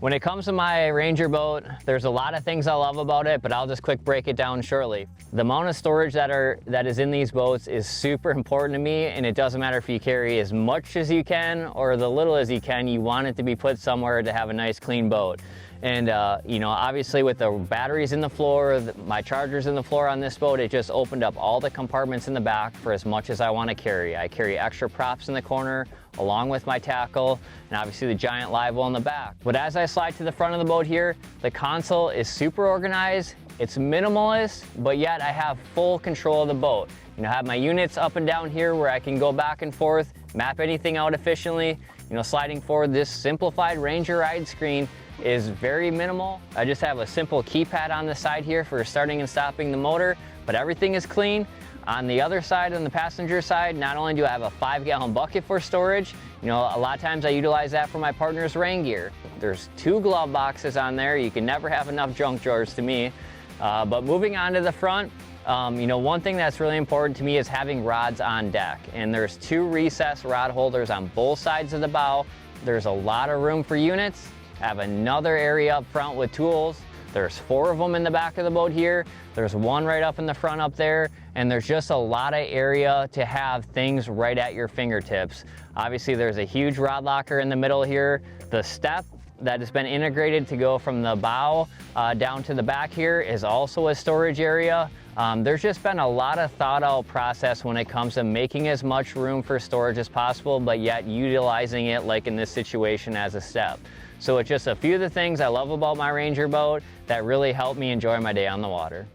When it comes to my Ranger boat, there's a lot of things I love about it, but I'll just quick break it down shortly. The amount of storage that is in these boats is super important to me, and it doesn't matter if you carry as much as you can or the little as you can. You want it to be put somewhere to have a nice clean boat. And you know, obviously with the batteries in the floor, my chargers in the floor on this boat, it just opened up all the compartments in the back for as much as I want to carry. I carry extra props in the corner along with my tackle, and obviously the giant live well in the back. But as I slide to the front of the boat here, the console is super organized. It's minimalist, but yet I have full control of the boat. You know, I have my units up and down here where I can go back and forth, map anything out efficiently. You know, sliding forward, this simplified Ranger ride screen is very minimal. I just have a simple keypad on the side here for starting and stopping the motor, but everything is clean. On the other side, on the passenger side, not only do I have a 5-gallon bucket for storage, you know, a lot of times I utilize that for my partner's rain gear. There's 2 glove boxes on there. You can never have enough junk drawers to me. But moving on to the front, you know, one thing that's really important to me is having rods on deck. And there's 2 recessed rod holders on both sides of the bow. There's a lot of room for units. I have another area up front with tools. There's 4 of them in the back of the boat here. There's 1 right up in the front up there. And there's just a lot of area to have things right at your fingertips. Obviously, there's a huge rod locker in the middle here. The step that has been integrated to go from the bow down to the back here is also a storage area. There's just been a lot of thought out process when it comes to making as much room for storage as possible, but yet utilizing it like in this situation as a step. So it's just a few of the things I love about my Ranger boat that really help me enjoy my day on the water.